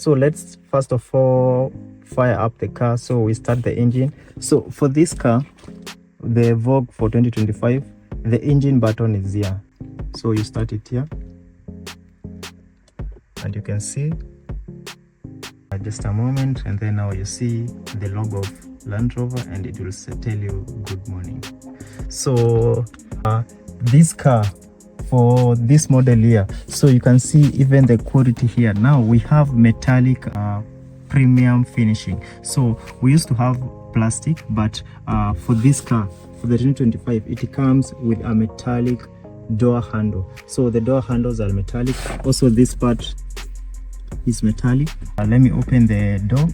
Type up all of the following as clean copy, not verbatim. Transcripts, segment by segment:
So let's first of all fire up the car. So we start the engine. So for this car, the Vogue for 2025, the engine button is here. So you start it here, and you can see just a moment, and then now you see the logo of Land Rover, and it will tell you good morning. So this car for this model here, so you can see even the quality here. Now we have metallic premium finishing. So we used to have plastic, but for this car, for the 2025, it comes with a metallic door handle. So the door handles are metallic. Also this part is metallic. Let me open the door,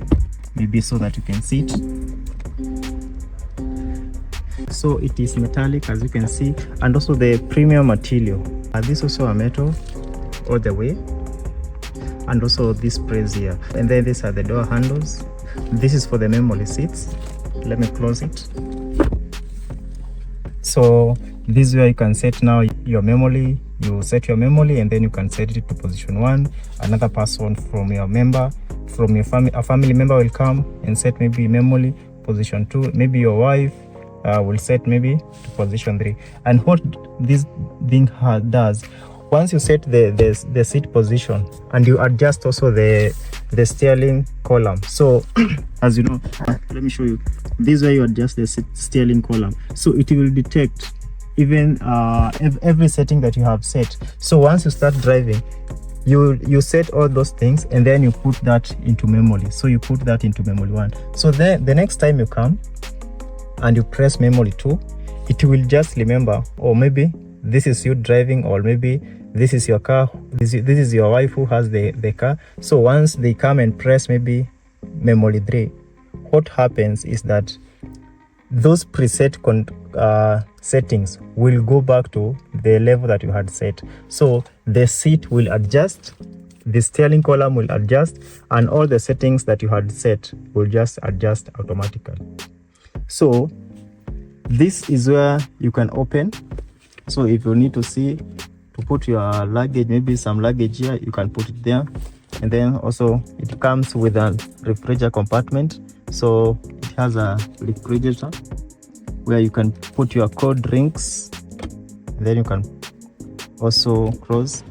maybe so that you can see it. So it is metallic, as you can see, and also the premium material. This also a metal all the way, and also this press here. And then these are the door handles. This is for the memory seats. Let me close it. So this is where you can set now your memory. You set your memory, and then you can set it to position 1. Another person from your member, from your family, a family member will come and set maybe memory position 2. Maybe your wife will set maybe to position 3. And what this thing does, once you set the seat position, and you adjust also the steering column. So as you know, let me show you. This way you adjust the steering column, so it will detect even every setting that you have set. So once you start driving, you set all those things, and then you put that into memory. So you put that into memory 1. So then the next time you come and you press memory 2, it will just remember, or maybe this is you driving, or maybe this is your car, this is your wife who has the car. So once they come and press maybe memory 3, what happens is that those preset settings will go back to the level that you had set. So the seat will adjust, the steering column will adjust, and all the settings that you had set will just adjust automatically. So this is where you can open. So if you need to see to put your luggage, maybe some luggage here, you can put it there. And then also it comes with a refrigerator compartment. So it has a refrigerator where you can put your cold drinks. And then you can also close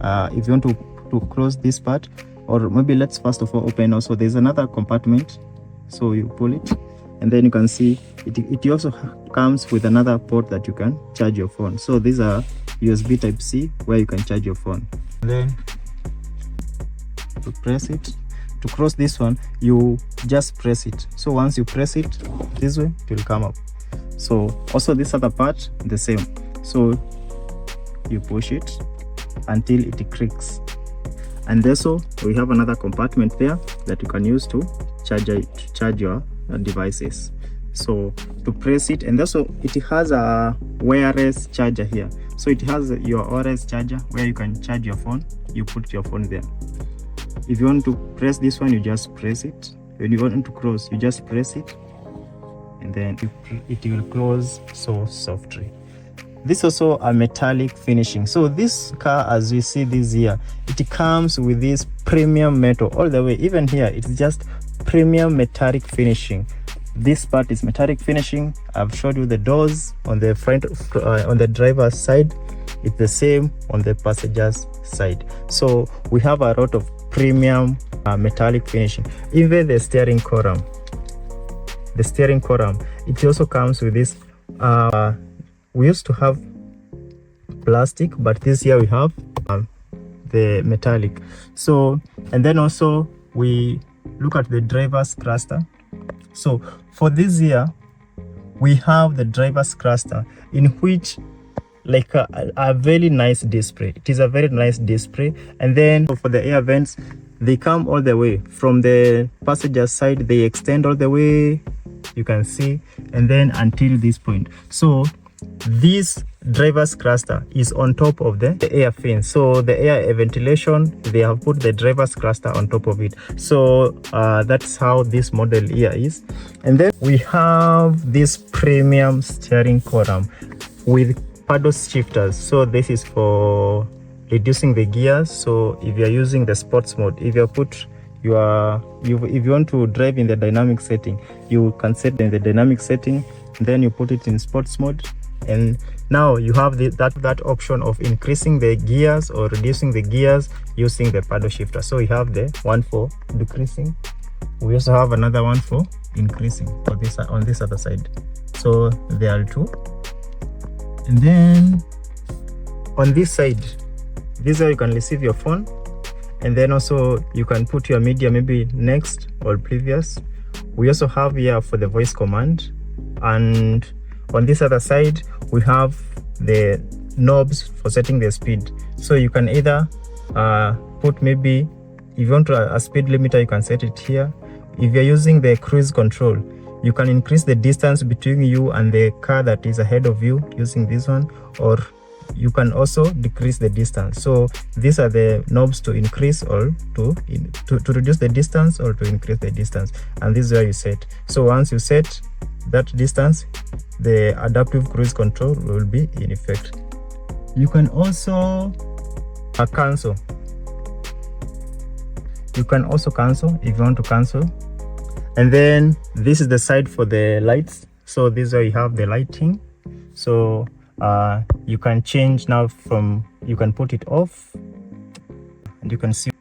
if you want to close this part. Or maybe let's first of all open. Also there's another compartment, so you pull it, and then you can see it also comes with another port that you can charge your phone. So these are USB type C where you can charge your phone. And then to press it, to cross this one, you just press it. So once you press it this way, it will come up. So also this other part the same. So you push it until it clicks. And also we have another compartment there that you can use to charge your devices. So to press it, and also it has a wireless charger here. So it has your wireless charger where you can charge your phone. You put your phone there. If you want to press this one, you just press it. When you want to close, you just press it, and then it will close so softly. This also a metallic finishing. So this car, as we see this here, it comes with this premium metal all the way. Even here, it's just premium metallic finishing. This part is metallic finishing. I've showed you the doors on the front, on the driver's side. It's the same on the passenger's side. So we have a lot of premium metallic finishing. Even the steering column, it also comes with this. We used to have plastic, but this year we have the metallic. So, and then also we look at the driver's cluster. So for this year we have the driver's cluster, in which like a very nice display. It is a very nice display. And then for the air vents, they come all the way from the passenger side, they extend all the way, you can see, and then until this point. So this driver's cluster is on top of the air fin. So the air ventilation, they have put the driver's cluster on top of it. So that's how this model here is. And then we have this premium steering column with paddle shifters. So this is for reducing the gears. So if you're using the sports mode, if you put if you want to drive in the dynamic setting, you can set in the dynamic setting, then you put it in sports mode, and now you have that option of increasing the gears or reducing the gears using the paddle shifter. So we have the one for decreasing, we also have another one for increasing for this on this other side. So there are two. And then on this side, this is where you can receive your phone, and then also you can put your media, maybe next or previous. We also have here for the voice command, and on this other side we have the knobs for setting the speed. So you can either put, maybe if you want a speed limiter, you can set it here. If you're using the cruise control, you can increase the distance between you and the car that is ahead of you using this one, or you can also decrease the distance. So these are the knobs to increase or to reduce the distance or to increase the distance, and this is where you set. So once you set that distance, the adaptive cruise control will be in effect. You can also cancel. You can also cancel if you want to cancel. And then this is the side for the lights. So this is where you have the lighting. So you can change now from, you can put it off, and you can see,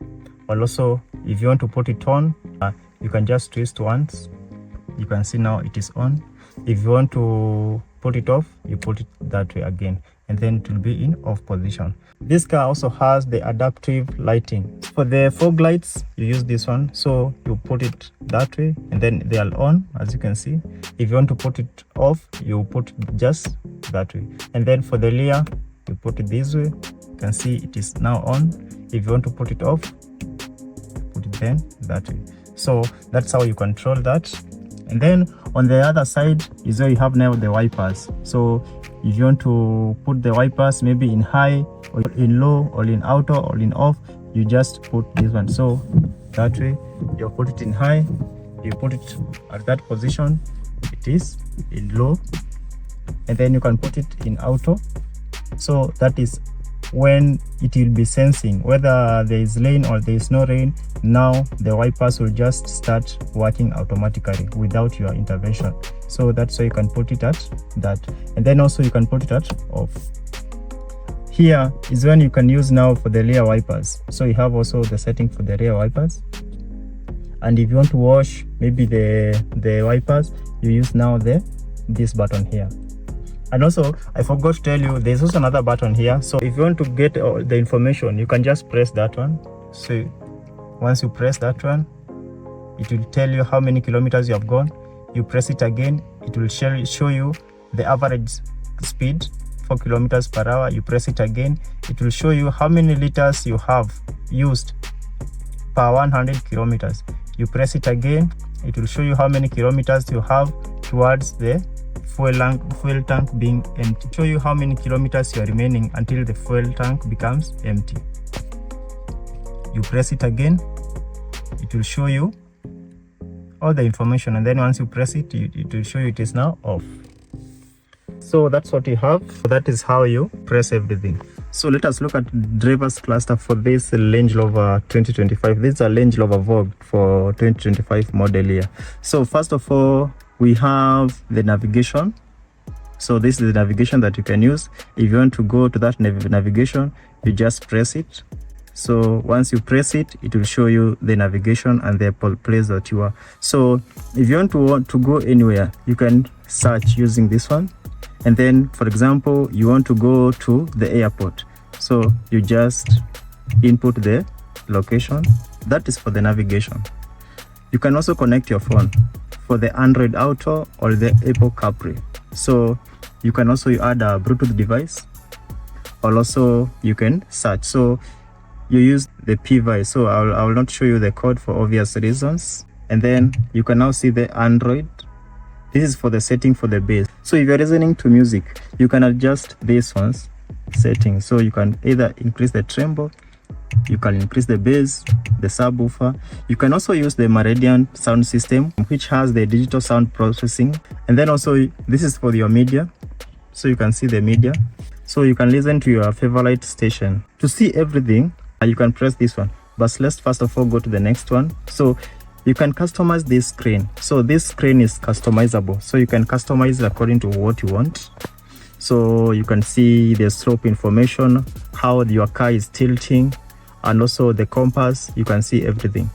or also if you want to put it on, you can just twist once. You can see now it is on. If you want to put it off, you put it that way again, and then it will be in off position. This car also has the adaptive lighting. For the fog lights, you use this one. So you put it that way, and then they are on, as you can see. If you want to put it off, you put it just that way. And then for the rear, you put it this way. You can see it is now on. If you want to put it off, put it then that way. So that's how you control that. And then on the other side is where you have now the wipers. So if you want to put the wipers maybe in high or in low or in auto or in off, you just put this one. So that way you put it in high, you put it at that position, it is in low, and then you can put it in auto. So that is when it will be sensing whether there is rain or there is no rain. Now the wipers will just start working automatically without your intervention. So that's why you can put it at that, and then also you can put it at off. Here is when you can use now for the rear wipers. So you have also the setting for the rear wipers, and if you want to wash maybe the wipers, you use now this button here. And also I forgot to tell you, there's also another button here. So if you want to get the information, you can just press that one. So once you press that one, it will tell you how many kilometers you have gone. You press it again, it will show you the average speed, 4 kilometers per hour. You press it again, it will show you how many liters you have used per 100 kilometers. You press it again, it will show you how many kilometers you have towards the fuel tank being empty. Show you how many kilometers you are remaining until the fuel tank becomes empty. You press it again, it will show you all the information, and then once you press it, it will show you it is now off. So that's what you have. So that is how you press everything. So let us look at drivers cluster for this Range Rover 2025. This is a Range Rover Vogue for 2025 model year. So first of all, we have the navigation. So this is the navigation that you can use. If you want to go to that navigation, you just press it. So once you press it, it will show you the navigation and the place that you are. So if you want to go anywhere, you can search using this one. And then, for example, you want to go to the airport, so you just input the location. That is for the navigation. You can also connect your phone for the Android Auto or the Apple CarPlay. So you can also add a Bluetooth device, or also you can search. So you use the PVI. So I will not show you the code for obvious reasons. And then you can now see the Android. This is for the setting for the bass. So if you're listening to music, you can adjust this one's setting. So you can either increase the treble, you can increase the bass, the subwoofer. You can also use the Meridian sound system, which has the digital sound processing. And then also this is for your media. So you can see the media. So you can listen to your favorite station. To see everything, you can press this one. but let's first of all go to the next one. So you can customize this screen. So this screen is customizable, so you can customize it according to what you want. So you can see the slope information, how your car is tilting, and also the compass. You can see everything.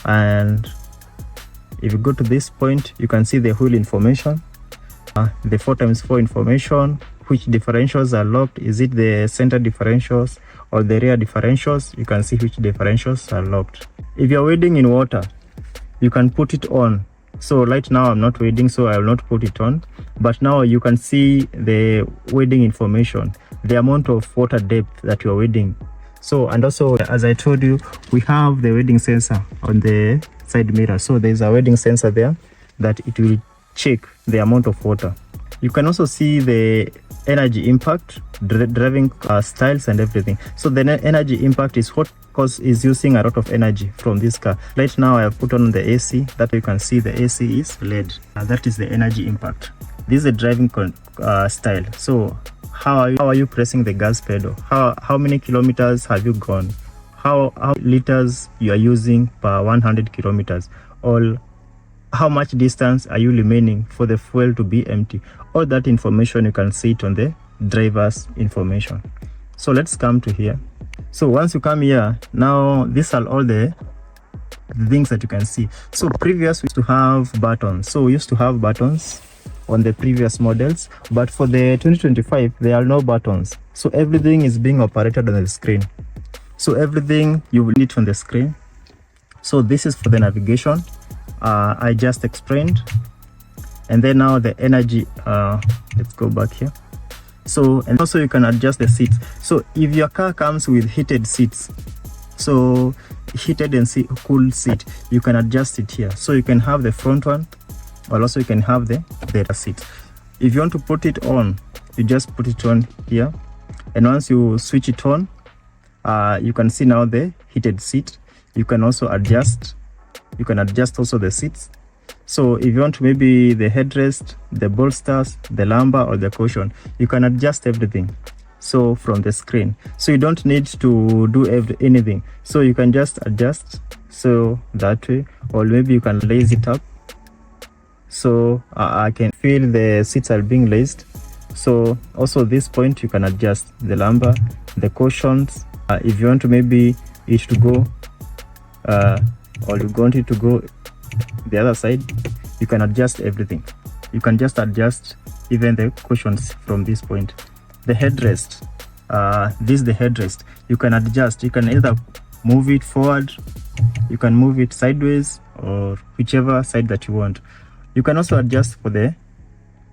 And if you go to this point, you can see the wheel information, the 4x4 information, which differentials are locked. Is it the center differentials or the rear differentials? You can see which differentials are locked. If you're wading in water, you can put it on. So right now I'm not wading, so I will not put it on, but now you can see the wading information, the amount of water depth that you're wading. So, and also, as I told you, we have the wading sensor on the side mirror. So there's a wading sensor there that it will check the amount of water. You can also see the energy impact, driving styles and everything. So the energy impact is what is using a lot of energy from this car. Right now I have put on the AC, that you can see the AC is LED. That is the energy impact. This is the driving style. So how are you pressing the gas pedal? How many kilometers have you gone? How liters you are using per 100 kilometers? Or how much distance are you remaining for the fuel to be empty? All that information you can see it on the driver's information. So let's come to here. So once you come here, now these are all the things that you can see. So previous we used to have buttons. So we used to have buttons on the previous models, but for the 2025 there are no buttons. So everything is being operated on the screen. So everything you will need on the screen. So this is for the navigation. I just explained. And then now the energy, let's go back here. So, and also you can adjust the seats. So if your car comes with heated seats, so heated and cool seat, you can adjust it here. So you can have the front one, or also you can have the rear seat. If you want to put it on, you just put it on here. And once you switch it on, you can see now the heated seat. You can also adjust. You can adjust also the seats. So if you want maybe the headrest, the bolsters, the lumbar, or the cushion, you can adjust everything. So from the screen, so you don't need to do anything. So you can just adjust, so that way, or maybe you can raise it up. So I can feel the seats are being raised. So also this point you can adjust the lumbar, the cushions. If you want to maybe it to go, or you want it to go the other side, you can adjust everything. You can just adjust even the cushions from this point. The headrest, this is the headrest. You can adjust. You can either move it forward, you can move it sideways, or whichever side that you want. You can also adjust for the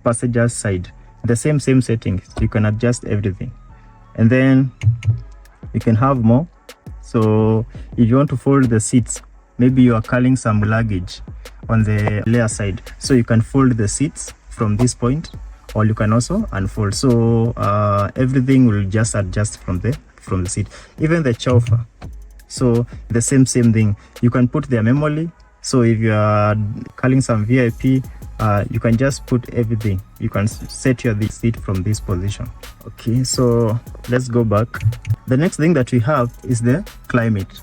passenger side. The same settings. You can adjust everything. And then you can have more. So if you want to fold the seats, maybe you are carrying some luggage on the rear side, so you can fold the seats from this point, or you can also unfold. So everything will just adjust from the seat. Even the chauffeur, so the same thing. You can put their memory. So if you are calling some VIP, you can just put everything. You can set your seat from this position. Okay, so let's go back. The next thing that we have is the climate.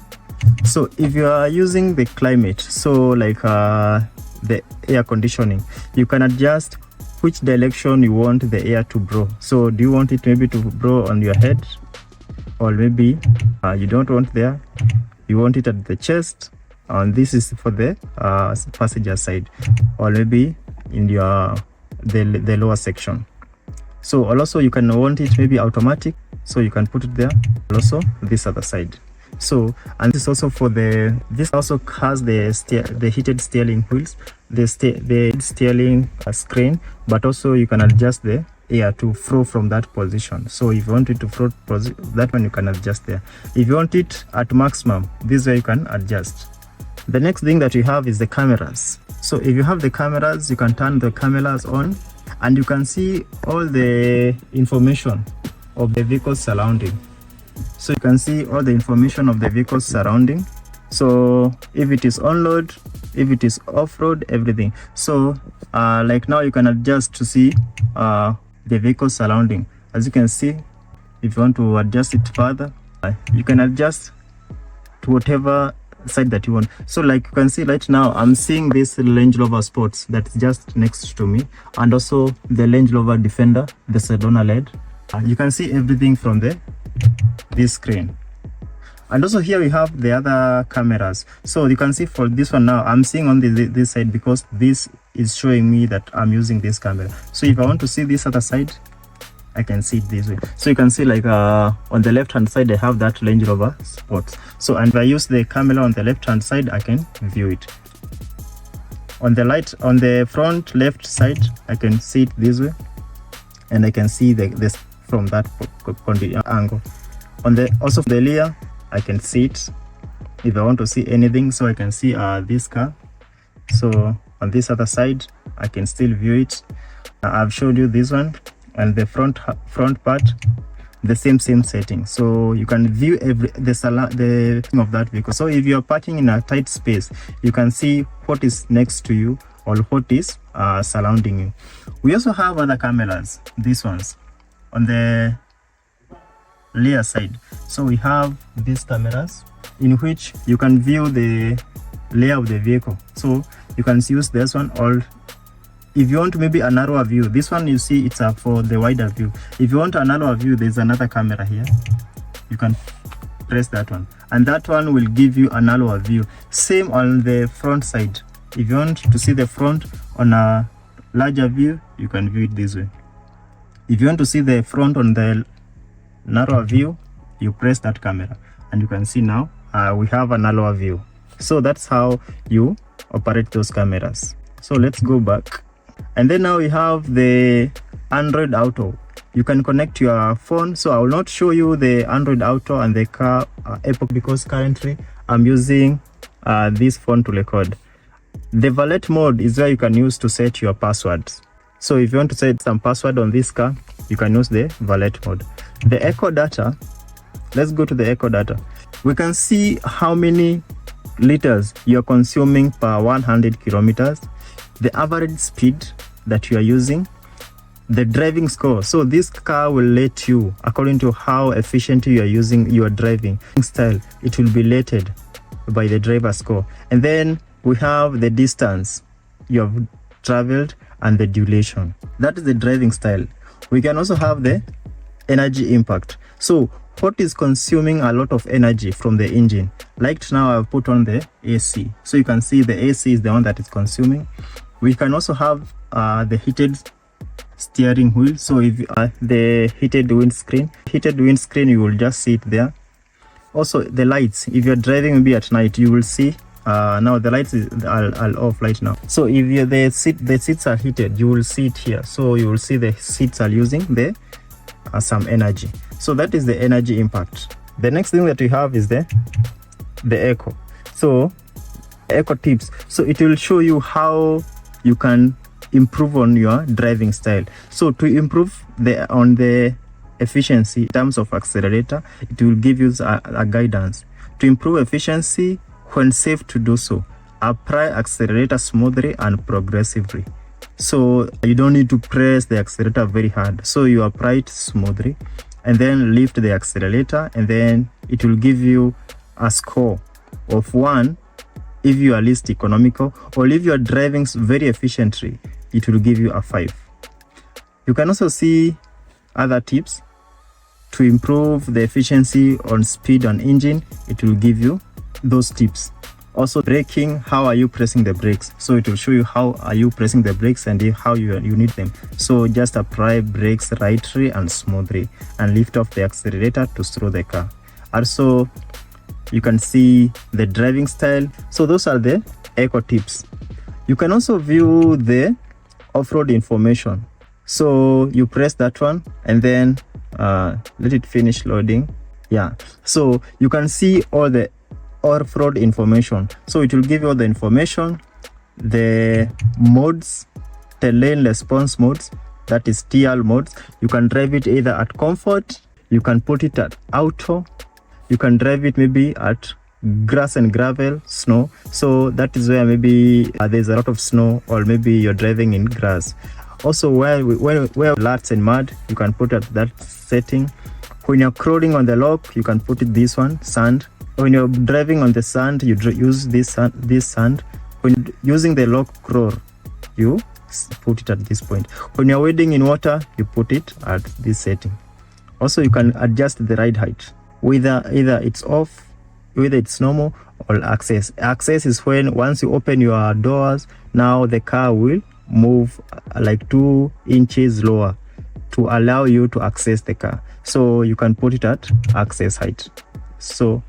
So if you are using the climate, so like the air conditioning, you can adjust which direction you want the air to blow. So do you want it maybe to blow on your head, or maybe you don't want there, you want it at the chest, and this is for the passenger side, or maybe in your the lower section. So also you can want it maybe automatic, so you can put it there. Also this other side. So, and this also for this also has the heated steering wheels, the steering screen, but also you can adjust the air to flow from that position. So if you want it to flow that one, you can adjust there. If you want it at maximum, this way you can adjust. The next thing that you have is the cameras. So if you have the cameras, you can turn the cameras on, and you can see all the information of the vehicle surrounding. So you can see all the information of the vehicle surrounding. So if it is on road, if it is off road, everything. So like now you can adjust to see the vehicle surrounding. As you can see, if you want to adjust it further, you can adjust to whatever side that you want. So like you can see right now, I'm seeing this Range Rover Sports that's just next to me, and also the Range Rover Defender, the Sedona LED. You can see everything from this screen. And also here we have the other cameras. So you can see for this one now, I'm seeing on this side because this is showing me that I'm using this camera. So if I want to see this other side, I can see it this way. So you can see like on the left hand side I have that Range Rover Sports. So and if I use the camera on the left hand side, I can view it. On the front left side, I can see it this way, and I can see this from that angle. Also the rear, I can see it if I want to see anything. So I can see this car. So on this other side, I can still view it. I've showed you this one, and the front part, the same setting. So you can view the thing of that vehicle. So if you are parking in a tight space, you can see what is next to you or what is surrounding you. We also have other cameras, these ones on the rear side. So we have these cameras in which you can view the layer of the vehicle. So you can use this one, or if you want maybe a narrower view, this one you see it's for the wider view. If you want a narrower view, there's another camera here. You can press that one, and that one will give you a narrower view. Same on the front side. If you want to see the front on a larger view, you can view it this way. If you want to see the front on the narrower view, you press that camera, and you can see now we have a narrower view. So that's how you operate those cameras. So let's go back, and then now we have the Android Auto. You can connect your phone. So I will not show you the Android Auto and the car app because currently I'm using this phone to record. The valet mode is where you can use to set your passwords. So if you want to set some password on this car, you can use the valet mode. The echo data, let's go to the echo data. We can see how many liters you're consuming per 100 kilometers, the average speed that you are using, the driving score. So this car will let you, according to how efficient you are using your driving style, it will be rated by the driver score. And then we have the distance you have traveled and the duration. That is the driving style. We can also have the energy impact. So what is consuming a lot of energy from the engine? Like now I've put on the AC. So you can see the AC is the one that is consuming. We can also have the heated steering wheel. So if the heated windscreen, you will just see it there. Also the lights, if you're driving maybe at night, you will see now the lights are off right now. So if the seats are heated, you will see it here. So you will see the seats are using some energy. So that is the energy impact. The next thing that we have is the echo. So echo tips. So it will show you how you can improve on your driving style. So to improve on the efficiency in terms of accelerator, it will give you a guidance. To improve efficiency, when safe to do so, apply accelerator smoothly and progressively. So you don't need to press the accelerator very hard. So you apply it smoothly and then lift the accelerator, and then it will give you a score of 1 if you are least economical, or if you are driving very efficiently, it will give you a 5. You can also see other tips to improve the efficiency on speed on engine. It will give you those tips. Also braking, how are you pressing the brakes? So it will show you how are you pressing the brakes and how you need them. So just apply brakes rightly and smoothly and lift off the accelerator to slow the car. Also you can see the driving style. So those are the eco tips. You can also view the off-road information. So you press that one and then let it finish loading. Yeah, so you can see all the off-road information. So it will give you all the information, the modes, the lane response modes, that is TL modes. You can drive it either at comfort, you can put it at auto, you can drive it maybe at grass and gravel, snow. So that is where maybe there's a lot of snow, or maybe you're driving in grass. Also where flats and mud, you can put at that setting. When you're crawling on the lock, you can put it this one, sand. When you're driving on the sand, you use this sand. When using the lock roll, you put it at this point. When you're wading in water, you put it at this setting. Also, you can adjust the ride height. Either it's off, whether it's normal, or access. Access is when once you open your doors, now the car will move like 2 inches lower to allow you to access the car. So you can put it at access height. So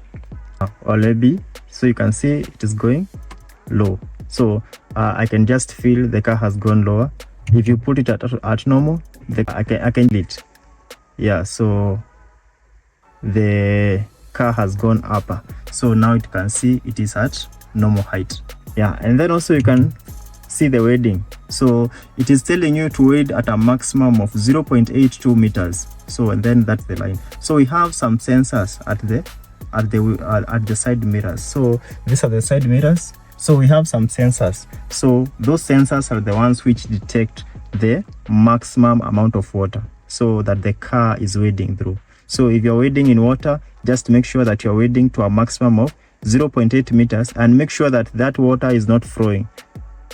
or maybe so you can see it is going low. So I can just feel the car has gone lower. If you put it at normal, I can feel it. Yeah, so the car has gone upper. So now it can see it is at normal height. Yeah, and then also you can see the wading. So it is telling you to wade at a maximum of 0.82 meters. So and then that's the line. So we have some sensors at the side mirrors. So these are the side mirrors. So we have some sensors. So those sensors are the ones which detect the maximum amount of water so that the car is wading through. So if you're wading in water, just make sure that you're wading to a maximum of 0.8 meters and make sure that that water is not flowing.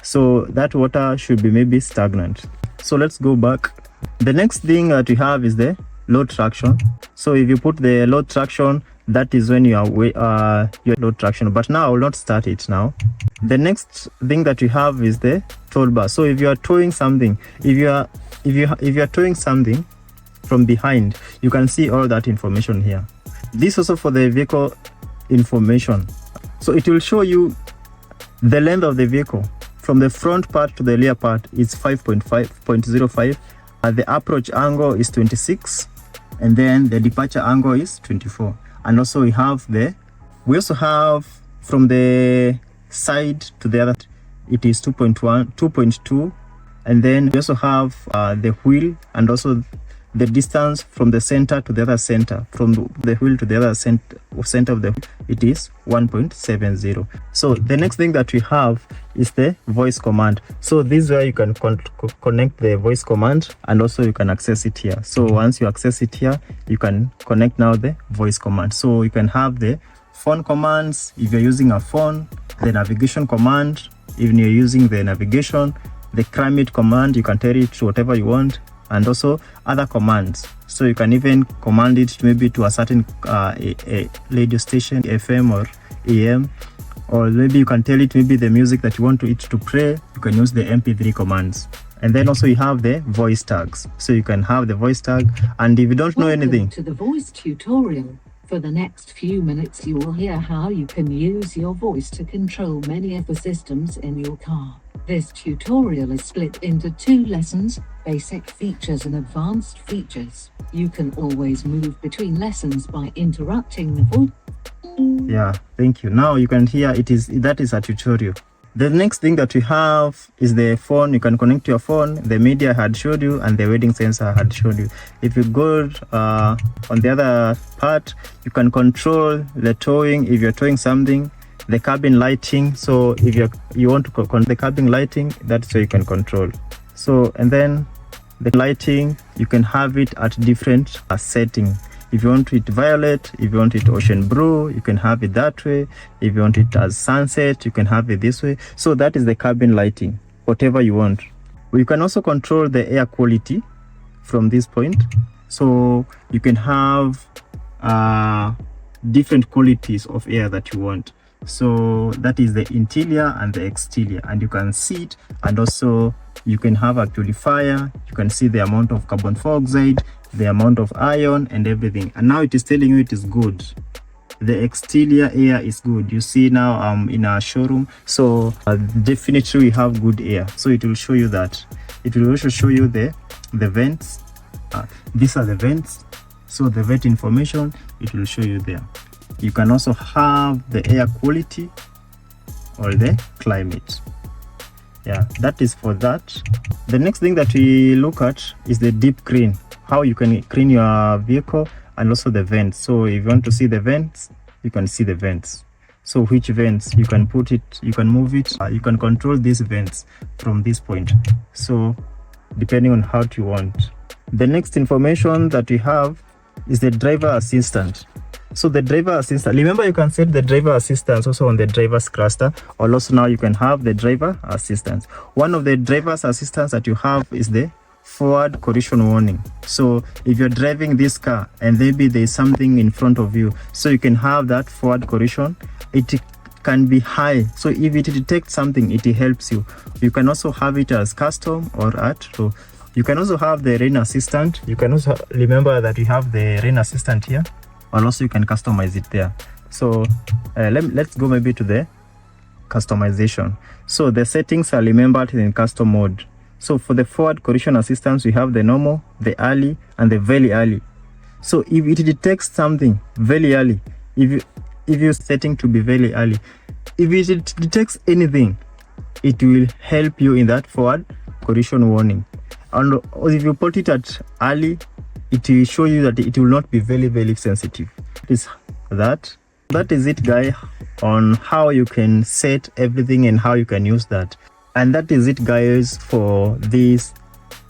So that water should be maybe stagnant. So let's go back. The next thing that we have is the low traction. So if you put the low traction, that is when you are your low traction. But now I will not start it now. The next thing that we have is the toll bar. So if you are towing something, if you are towing something from behind, you can see all that information here. This also for the vehicle information. So it will show you the length of the vehicle from the front part to the rear part is 5.05. The approach angle is 26, and then the departure angle is 24. And also we also have from the side to the other, it is 2.2, and then we also have the wheel and also the distance from the center to the other center, from the wheel to the other center of the wheel, it is 1.70. So the next thing that we have is the voice command. So this is where you can connect the voice command, and also you can access it here. So once you access it here, you can connect now the voice command. So you can have the phone commands if you're using a phone, the navigation command, even you're using the navigation, the climate command, you can tell it to whatever you want, and also other commands. So you can even command it maybe to a certain a radio station, FM or AM, or maybe you can tell it maybe the music that you want it to play. You can use the MP3 commands. And then also you have the voice tags. So you can have the voice tag, and if you don't know anything, to the voice tutorial. For the next few minutes you will hear how you can use your voice to control many of the systems in your car. This tutorial is split into 2 lessons, basic features and advanced features. You can always move between lessons by interrupting the voice. Yeah, thank you. Now you can hear that is a tutorial. The next thing that we have is the phone. You can connect your phone. The media I had showed you, and the wedding sensor I had showed you. If you go on the other part, you can control the towing. If you're towing something, the cabin lighting. So if you want to control the cabin lighting, that's where you can control. So and then the lighting, you can have it at different setting. If you want it violet, if you want it ocean blue, you can have it that way. If you want it as sunset, you can have it this way. So that is the cabin lighting, whatever you want. You can also control the air quality from this point. So you can have different qualities of air that you want. So that is the interior and the exterior, and you can see it. And also you can have a purifier. You can see the amount of carbon dioxide, the amount of iron and everything. And now it is telling you it is good. The exterior air is good. You see now I'm in a showroom, so definitely we have good air. So it will show you that. It will also show you the vents. These are the vents. So the vent information, it will show you there. You can also have the air quality or the climate. Yeah, that is for that. The next thing that we look at is the deep clean. How you can clean your vehicle, and also the vents. So if you want to see the vents, you can see the vents. So which vents you can put it, you can move it, you can control these vents from this point. So depending on how you want. The next information that we have is the driver assistant. So the driver assistant, remember you can set the driver assistance also on the driver's cluster, or also now you can have the driver assistance. One of the driver's assistance that you have is the forward collision warning. So if you're driving this car and maybe there's something in front of you, so you can have that forward collision. It can be high, so if it detects something, it helps you. You can also have it as custom or auto. You can also have the rain assistant. You can also remember that you have the rain assistant here, or also you can customize it there. So let's go maybe to the customization. So the settings are remembered in custom mode. So for the forward collision assistance, we have the normal, the early, and the very early. So if it detects something very early, if you're setting to be very early, if it detects anything, it will help you in that forward collision warning. And if you put it at early, it will show you that it will not be very sensitive. That is it, guys, on how you can set everything and how you can use that. And that is it, guys, for this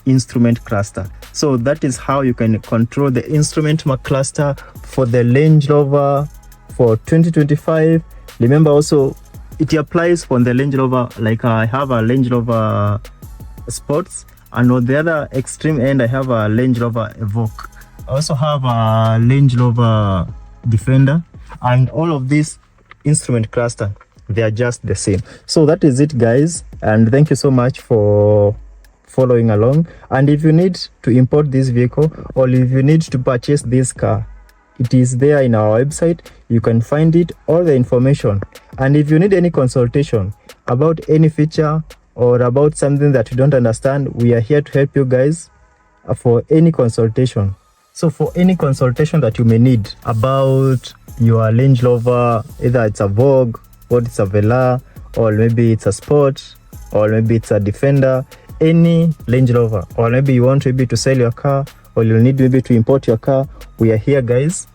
instrument cluster. So that is how you can control the instrument cluster for the Range Rover for 2025. Remember also it applies for the Range Rover, like I have a Range Rover Sports, and on the other extreme end I have a Range Rover Evoque. I also have a Range Rover Defender, and all of this instrument cluster, they are just the same. So that is it, guys, and thank you so much for following along. And if you need to import this vehicle, or if you need to purchase this car, it is there in our website. You can find it, all the information. And if you need any consultation about any feature or about something that you don't understand, we are here to help you guys for any consultation. So for any consultation that you may need about your Range Rover, either it's a Vogue, or it's a Velar, or maybe it's a Sport, or maybe it's a Defender, any Range Rover, or maybe you want maybe to sell your car, or you need maybe to import your car, we are here, guys.